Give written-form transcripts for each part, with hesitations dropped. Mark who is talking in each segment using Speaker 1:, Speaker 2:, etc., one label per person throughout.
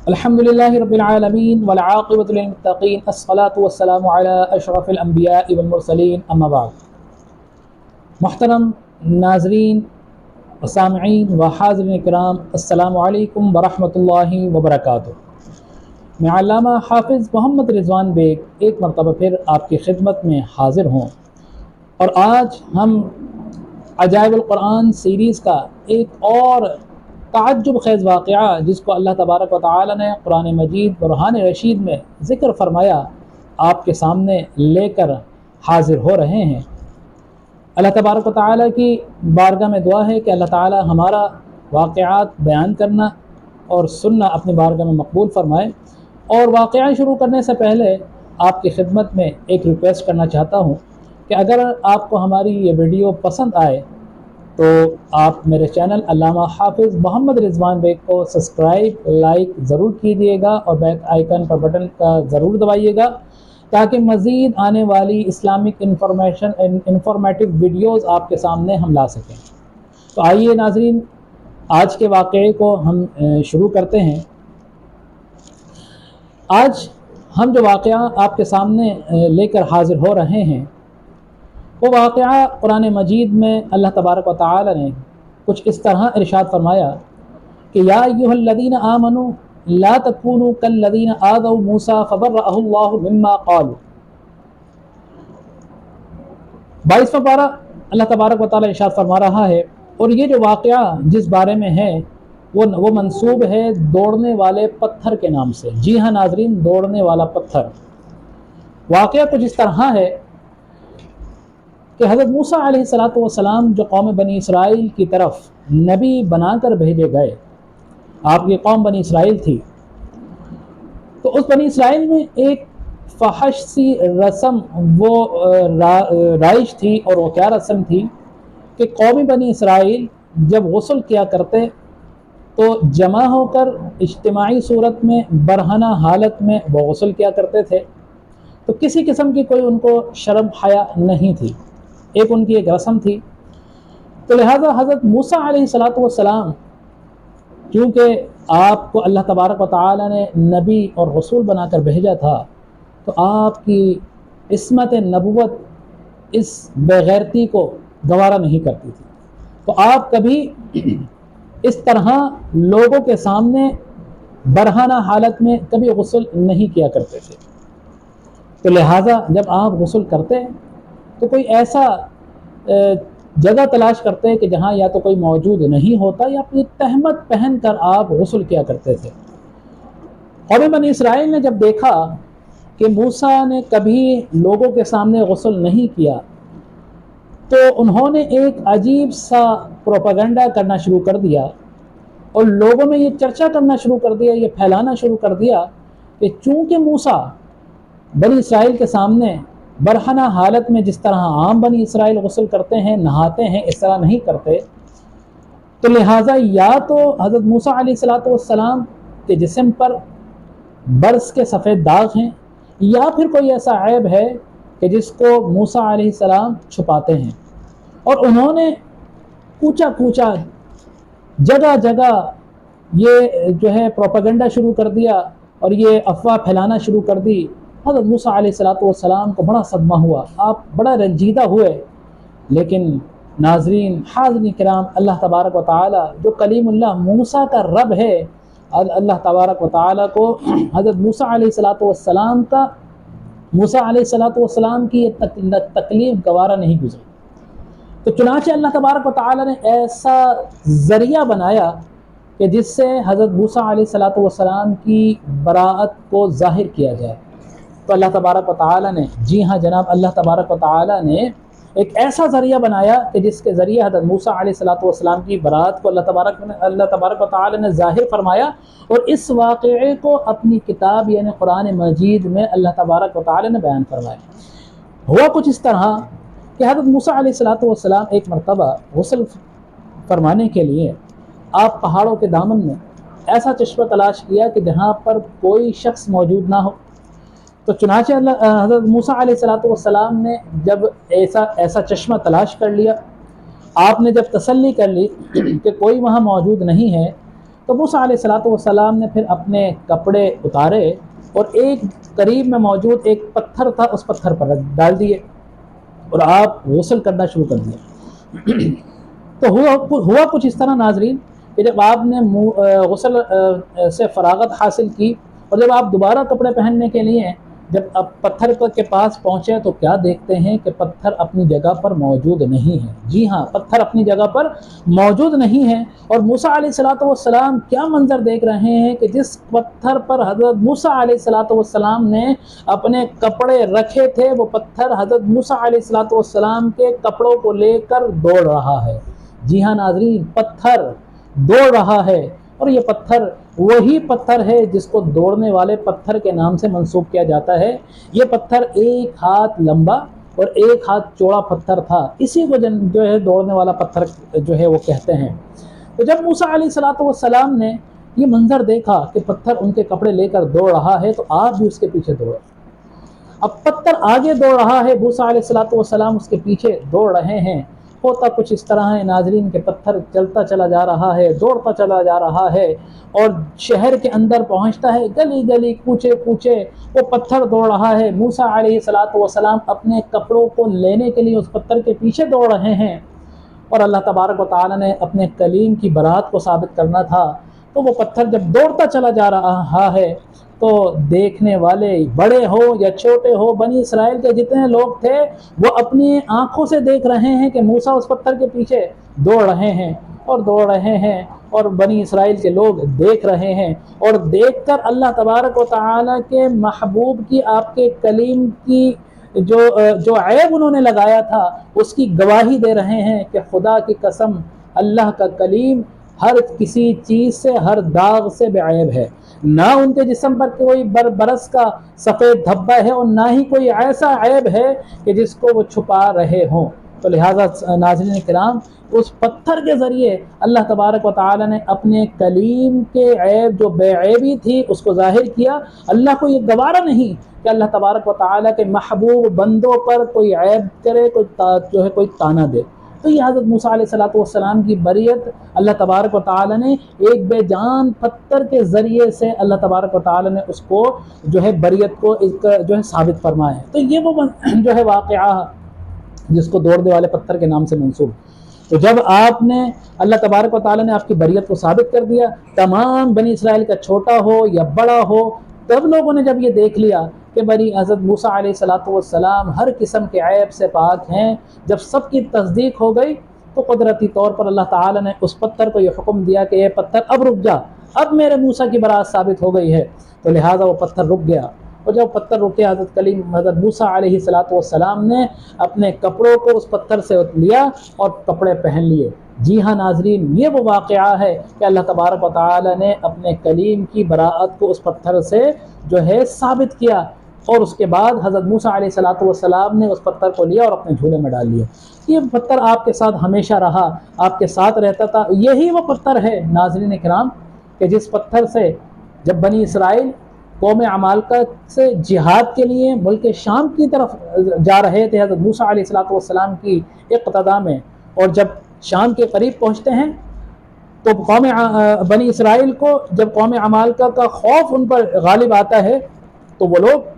Speaker 1: الحمدللہ رب العالمین والعاقبۃ للمتقین الصلاۃ والسلام علی اشرف الانبیاء والمرسلین اما بعد۔ محترم ناظرین و سامعین و حاضرین کرام، السلام علیکم ورحمۃ اللہ وبرکاتہ۔ میں علامہ حافظ محمد رضوان بیگ ایک مرتبہ پھر آپ کی خدمت میں حاضر ہوں، اور آج ہم عجائب القرآن سیریز کا ایک اور تعجب خیز واقعہ، جس کو اللہ تبارک و تعالی نے قرآن مجید برہان رشید میں ذکر فرمایا، آپ کے سامنے لے کر حاضر ہو رہے ہیں۔ اللہ تبارک و تعالی کی بارگاہ میں دعا ہے کہ اللہ تعالی ہمارا واقعات بیان کرنا اور سننا اپنی بارگاہ میں مقبول فرمائے۔ اور واقعہ شروع کرنے سے پہلے آپ کی خدمت میں ایک ریکویسٹ کرنا چاہتا ہوں کہ اگر آپ کو ہماری یہ ویڈیو پسند آئے تو آپ میرے چینل علامہ حافظ محمد رضوان بیگ کو سبسکرائب لائک ضرور کیجیے گا، اور بیل آئیکن پر بٹن کا ضرور دبائیے گا، تاکہ مزید آنے والی اسلامک انفارمیٹیو ویڈیوز آپ کے سامنے ہم لا سکیں۔ تو آئیے ناظرین، آج کے واقعے کو ہم شروع کرتے ہیں۔ آج ہم جو واقعہ آپ کے سامنے لے کر حاضر ہو رہے ہیں، وہ واقعہ قرآن مجید میں اللہ تبارک و تعالی نے کچھ اس طرح ارشاد فرمایا کہ یا ایھا الذین آمنوا لا تکونوا کالذین آذوا موسیٰ فبرأہ اللہ مما قالوا۔ 22واں پارہ اللہ تبارک و تعالی ارشاد فرما رہا ہے، اور یہ جو واقعہ جس بارے میں ہے وہ منسوب ہے دوڑنے والے پتھر کے نام سے۔ جی ہاں ناظرین، دوڑنے والا پتھر۔ واقعہ کچھ اس طرح ہے کہ حضرت موسیٰ علیہ السلام جو قوم بنی اسرائیل کی طرف نبی بنا کر بھیجے گئے، آپ کی قوم بنی اسرائیل تھی، تو اس بنی اسرائیل میں ایک فحش سی رسم وہ رائج تھی، اور وہ کیا رسم تھی کہ قوم بنی اسرائیل جب غسل کیا کرتے تو جمع ہو کر اجتماعی صورت میں برہنہ حالت میں وہ غسل کیا کرتے تھے، تو کسی قسم کی کوئی ان کو شرم حیا نہیں تھی، ایک ان کی ایک رسم تھی۔ تو لہٰذا حضرت موسیٰ علیہ السلام کیونکہ آپ کو اللہ تبارک و تعالی نے نبی اور رسول بنا کر بھیجا تھا، تو آپ کی عصمت نبوت اس بےغیرتی کو گوارا نہیں کرتی تھی، تو آپ کبھی اس طرح لوگوں کے سامنے برہنہ حالت میں کبھی غسل نہیں کیا کرتے تھے۔ تو لہٰذا جب آپ غسل کرتے تو کوئی ایسا جگہ تلاش کرتے کہ جہاں یا تو کوئی موجود نہیں ہوتا، یا اپنی تہمت پہن کر آپ غسل کیا کرتے تھے۔ قوم بنی اسرائیل نے جب دیکھا کہ موسیٰ نے کبھی لوگوں کے سامنے غسل نہیں کیا، تو انہوں نے ایک عجیب سا پروپیگنڈا کرنا شروع کر دیا، اور لوگوں میں یہ چرچا کرنا شروع کر دیا، یہ پھیلانا شروع کر دیا کہ چونکہ موسیٰ بنی اسرائیل کے سامنے برہنہ حالت میں جس طرح عام بنی اسرائیل غسل کرتے ہیں نہاتے ہیں، اس طرح نہیں کرتے، تو لہٰذا یا تو حضرت موسیٰ علیہ السلام کے جسم پر برس کے سفید داغ ہیں، یا پھر کوئی ایسا عیب ہے کہ جس کو موسیٰ علیہ السلام چھپاتے ہیں۔ اور انہوں نے کوچا کوچا جگہ جگہ یہ جو ہے پروپیگنڈا شروع کر دیا، اور یہ افواہ پھیلانا شروع کر دی۔ حضرت موسیٰ علیہ السلام کو بڑا صدمہ ہوا، آپ بڑا رنجیدہ ہوئے۔ لیکن ناظرین حاضرین کرام، اللہ تبارک و تعالی جو کلیم اللہ موسیٰ کا رب ہے، اللہ تبارک و تعالی کو حضرت موسیٰ علیہ السلام کی یہ تکلیف گوارا نہیں گزری، تو چنانچہ اللہ تبارک و تعالی نے ایسا ذریعہ بنایا کہ جس سے حضرت موسیٰ علیہ السلام کی براءت کو ظاہر کیا جائے۔ تو اللہ تبارک و تعالی نے، جی ہاں جناب، اللہ تبارک و تعالی نے ایک ایسا ذریعہ بنایا کہ جس کے ذریعے حضرت موسیٰ علیہ السلام کی براءت کو اللہ تبارک و تعالی نے ظاہر فرمایا، اور اس واقعے کو اپنی کتاب یعنی قرآن مجید میں اللہ تبارک و تعالی نے بیان فرمایا۔ ہوا کچھ اس طرح کہ حضرت موسیٰ علیہ السلام ایک مرتبہ غسل فرمانے کے لیے آپ پہاڑوں کے دامن میں ایسا چشمہ تلاش کیا کہ جہاں پر کوئی شخص موجود نہ ہو۔ تو چنانچہ حضرت موسیٰ علیہ السلام نے جب ایسا چشمہ تلاش کر لیا، آپ نے جب تسلی کر لی کہ کوئی وہاں موجود نہیں ہے، تو موسیٰ علیہ السلام نے پھر اپنے کپڑے اتارے اور ایک قریب میں موجود ایک پتھر تھا، اس پتھر پر ڈال دیے اور آپ غسل کرنا شروع کر دیا۔ تو ہوا کچھ اس طرح ناظرین کہ جب آپ نے غسل سے فراغت حاصل کی اور جب آپ دوبارہ کپڑے پہننے کے لیے جب آپ پتھر کے پاس پہنچے تو کیا دیکھتے ہیں کہ پتھر اپنی جگہ پر موجود نہیں ہے۔ جی ہاں، پتھر اپنی جگہ پر موجود نہیں ہے، اور موسیٰ علیہ السلام کیا منظر دیکھ رہے ہیں کہ جس پتھر پر حضرت موسیٰ علیہ السلام نے اپنے کپڑے رکھے تھے، وہ پتھر حضرت موسیٰ علیہ السلام کے کپڑوں کو لے کر دوڑ رہا ہے۔ جی ہاں ناظرین، پتھر دوڑ رہا ہے، اور یہ پتھر وہی پتھر ہے جس کو دوڑنے والے پتھر کے نام سے منسوب کیا جاتا ہے۔ یہ پتھر 1 ہاتھ لمبا اور 1 ہاتھ چوڑا پتھر تھا، اسی کو جو ہے دوڑنے والا پتھر جو ہے وہ کہتے ہیں۔ تو جب موسیٰ علیہ السلام نے یہ منظر دیکھا کہ پتھر ان کے کپڑے لے کر دوڑ رہا ہے، تو آپ بھی اس کے پیچھے دوڑے۔ اب پتھر آگے دوڑ رہا ہے، موسیٰ علیہ السلام اس کے پیچھے دوڑ رہے ہیں۔ ہوتا کچھ اس طرح ہے ناظرین کہ پتھر چلتا چلا جا رہا ہے، دوڑتا چلا جا رہا ہے، اور شہر کے اندر پہنچتا ہے، گلی گلی کوچے کوچے وہ پتھر دوڑ رہا ہے۔ موسیٰ علیہ السلام اپنے کپڑوں کو لینے کے لیے اس پتھر کے پیچھے دوڑ رہے ہیں، اور اللہ تبارک و تعالی نے اپنے کلیم کی برات کو ثابت کرنا تھا۔ تو وہ پتھر جب دوڑتا چلا جا رہا ہے تو دیکھنے والے بڑے ہو یا چھوٹے ہو، بنی اسرائیل کے جتنے لوگ تھے وہ اپنی آنکھوں سے دیکھ رہے ہیں کہ موسیٰ اس پتھر کے پیچھے دوڑ رہے ہیں اور دوڑ رہے ہیں، اور بنی اسرائیل کے لوگ دیکھ رہے ہیں، اور دیکھ کر اللہ تبارک و تعالی کے محبوب کی، آپ کے کلیم کی جو عیب انہوں نے لگایا تھا اس کی گواہی دے رہے ہیں کہ خدا کی قسم اللہ کا کلیم ہر کسی چیز سے، ہر داغ سے بے عیب ہے، نہ ان کے جسم پر کوئی برس کا سفید دھبا ہے، اور نہ ہی کوئی ایسا عیب ہے کہ جس کو وہ چھپا رہے ہوں۔ تو لہٰذا ناظرین کرام، اس پتھر کے ذریعے اللہ تبارک و تعالی نے اپنے کلیم کے عیب جو بے عیبی تھی اس کو ظاہر کیا۔ اللہ کو یہ گوارا نہیں کہ اللہ تبارک و تعالی کے محبوب بندوں پر کوئی عیب کرے، کوئی تانا دے۔ تو یہ حضرت موسیٰ علیہ السلام کی بریت اللہ تبارک و تعالی نے ایک بے جان پتھر کے ذریعے سے اللہ تبارک و تعالی نے اس کو جو ہے بریت کو جو ہے ثابت فرمایا ہے۔ تو یہ وہ جو ہے واقعہ جس کو دوڑنے والے پتھر کے نام سے منسوب۔ تو جب آپ نے اللہ تبارک و تعالی نے آپ کی بریت کو ثابت کر دیا، تمام بنی اسرائیل کا چھوٹا ہو یا بڑا ہو، تب لوگوں نے جب یہ دیکھ لیا کہ بنی حضرت موسیٰ علیہ السلام ہر قسم کے عیب سے پاک ہیں، جب سب کی تصدیق ہو گئی تو قدرتی طور پر اللہ تعالی نے اس پتھر کو یہ حکم دیا کہ یہ پتھر اب رک جا، اب میرے موسیٰ کی برات ثابت ہو گئی ہے۔ تو لہٰذا وہ پتھر رک گیا، اور جب پتھر رکے حضرت موسیٰ علیہ السلام نے اپنے کپڑوں کو اس پتھر سے لیا اور کپڑے پہن لیے۔ جی ہاں ناظرین، یہ وہ واقعہ ہے کہ اللہ تبارک و تعالی نے اپنے کلیم کی براءت کو اس پتھر سے جو ہے ثابت کیا، اور اس کے بعد حضرت موسیٰ علیہ السلام نے اس پتھر کو لیا اور اپنے جھولے میں ڈال لیا۔ یہ پتھر آپ کے ساتھ ہمیشہ رہا، آپ کے ساتھ رہتا تھا۔ یہی وہ پتھر ہے ناظرین کرام کہ جس پتھر سے جب بنی اسرائیل قوم عمالقہ سے جہاد کے لیے ملک شام کی طرف جا رہے تھے حضرت موسیٰ علیہ السلام کی اقتداء میں، اور جب شام کے قریب پہنچتے ہیں تو بنی اسرائیل کو جب قوم عمالقہ کا خوف ان پر غالب آتا ہے تو وہ لوگ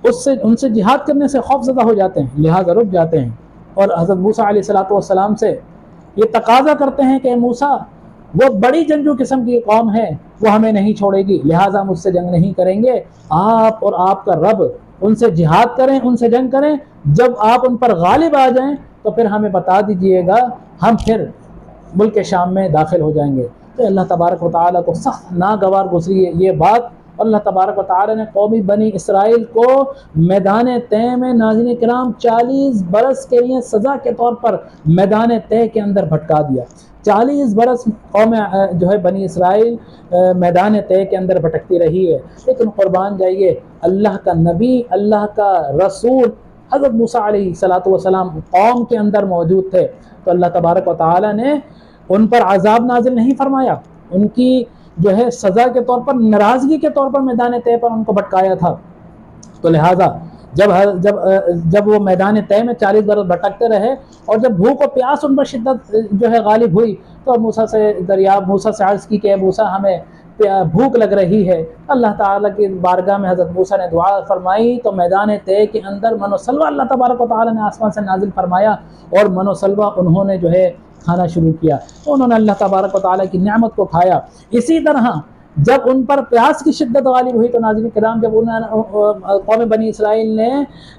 Speaker 1: ان سے جہاد کرنے سے خوف زدہ ہو جاتے ہیں، لہٰذا رک جاتے ہیں، اور حضرت موسیٰ علیہ السلام سے یہ تقاضا کرتے ہیں کہ موسیٰ، وہ بڑی جنگجو قسم کی قوم ہے، وہ ہمیں نہیں چھوڑے گی، لہٰذا مجھ سے جنگ نہیں کریں گے، آپ اور آپ کا رب ان سے جہاد کریں، ان سے جنگ کریں، جب آپ ان پر غالب آ جائیں تو پھر ہمیں بتا دیجئے گا، ہم پھر ملک شام میں داخل ہو جائیں گے۔ تو اللہ تبارک و تعالیٰ کو سخت ناگوار گزری ہے یہ بات، اللہ تبارک و تعالی نے قومی بنی اسرائیل کو میدان طے میں ناظرین کرام 40 برس کے لیے سزا کے طور پر میدان طے کے اندر بھٹکا دیا۔ 40 برس قوم جو ہے بنی اسرائیل میدان طے کے اندر بھٹکتی رہی ہے، لیکن قربان جائیے اللہ کا نبی، اللہ کا رسول حضرت موسیٰ علیہ السلام قوم کے اندر موجود تھے، تو اللہ تبارک و تعالی نے ان پر عذاب نازل نہیں فرمایا، ان کی جو ہے سزا کے طور پر، ناراضگی کے طور پر میدان طے پر ان کو بھٹکایا تھا۔ تو لہٰذا جب وہ میدان طے میں 40 برس بھٹکتے رہے، اور جب بھوک و پیاس ان پر شدت جو ہے غالب ہوئی، تو موسیٰ سے عرض کی کہ موسیٰ ہمیں بھوک لگ رہی ہے۔ اللہ تعالیٰ کی بارگاہ میں حضرت موسیٰ نے دعا فرمائی تو میدان طے کے اندر من و سلوہ اللہ تبارک و تعالیٰ نے آسمان سے نازل فرمایا، اور من و سلوہ انہوں نے جو ہے کھانا شروع کیا، تو انہوں نے اللہ تبارک و تعالیٰ کی نعمت کو کھایا۔ اسی طرح جب ان پر پیاس کی شدت غالب ہوئی تو ناظرین کرام، جب قوم بنی اسرائیل نے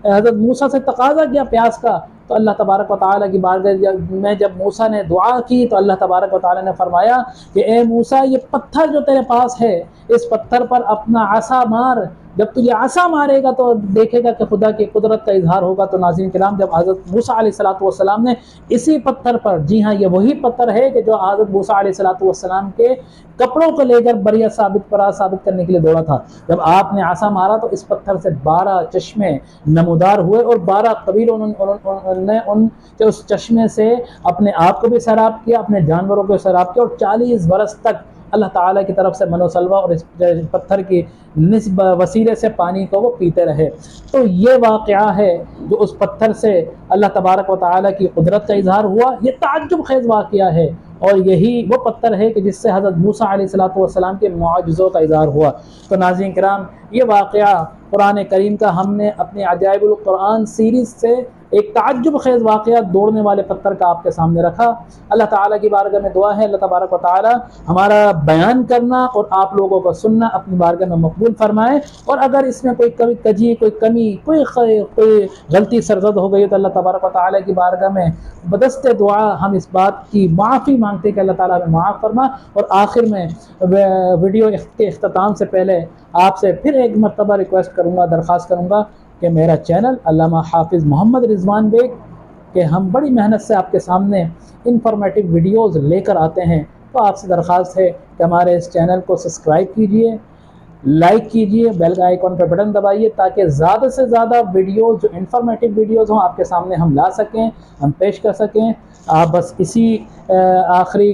Speaker 1: حضرت موسیٰ سے تقاضا کیا پیاس کا، تو اللہ تبارک و تعالیٰ کی بارگاہ میں جب موسیٰ نے دعا کی تو اللہ تبارک و تعالیٰ نے فرمایا کہ اے موسیٰ، یہ پتھر جو تیرے پاس ہے، اس پتھر پر اپنا عصا مار، جب تو یہ عصا مارے گا تو دیکھے گا کہ خدا کی قدرت کا اظہار ہوگا۔ تو ناظرین کرام، جب حضرت موسیٰ علیہ السلام نے اسی پتھر پر، جی ہاں یہ وہی پتھر ہے کہ جو حضرت موسیٰ علیہ السلام کے کپڑوں کو لے کر بریہ ثابت کرنے کے لیے دوڑا تھا، جب آپ نے عصا مارا تو اس پتھر سے 12 چشمے نمودار ہوئے، اور 12 قبیلوں نے اس چشمے سے اپنے آپ کو بھی سیراب کیا، اپنے جانوروں کو سیراب کیا، اور 40 برس تک اللہ تعالیٰ کی طرف سے من و سلوہ اور اس پتھر کی وسیلے سے پانی کو وہ پیتے رہے۔ تو یہ واقعہ ہے جو اس پتھر سے اللہ تبارک و تعالیٰ کی قدرت کا اظہار ہوا، یہ تعجب خیز واقعہ ہے، اور یہی وہ پتھر ہے کہ جس سے حضرت موسیٰ علیہ السلام کے معجزوں کا اظہار ہوا۔ تو ناظرین کرام، یہ واقعہ قرآن کریم کا ہم نے اپنے عجائب القرآن سیریز سے ایک تعجب خیز واقعہ دوڑنے والے پتھر کا آپ کے سامنے رکھا۔ اللہ تعالیٰ کی بارگاہ میں دعا ہے اللہ تبارک و تعالیٰ ہمارا بیان کرنا اور آپ لوگوں کو سننا اپنی بارگاہ میں مقبول فرمائے، اور اگر اس میں کوئی کجی، کوئی کمی، کوئی غلطی سرزد ہو گئی تو اللہ تبارک و تعالیٰ کی بارگاہ میں بدست دعا ہم اس بات کی معافی مانگتے کہ اللہ تعالیٰ ہمیں معاف فرما۔ اور آخر میں ویڈیو کے اختتام سے پہلے آپ سے پھر ایک مرتبہ ریکویسٹ کروں گا، درخواست کروں گا کہ میرا چینل علامہ حافظ محمد رضوان بیگ کہ ہم بڑی محنت سے آپ کے سامنے انفارمیٹیو ویڈیوز لے کر آتے ہیں، تو آپ سے درخواست ہے کہ ہمارے اس چینل کو سبسکرائب کیجئے، لائک کیجئے، بیل کا آئیکن پر بٹن دبائیے، تاکہ زیادہ سے زیادہ ویڈیوز جو انفارمیٹیو ویڈیوز ہوں آپ کے سامنے ہم لا سکیں، ہم پیش کر سکیں۔ آپ بس اسی آخری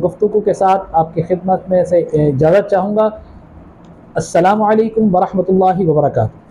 Speaker 1: گفتگو کے ساتھ آپ کی خدمت میں سے اجازت چاہوں گا۔ السلام علیکم ورحمۃ اللہ وبرکاتہ۔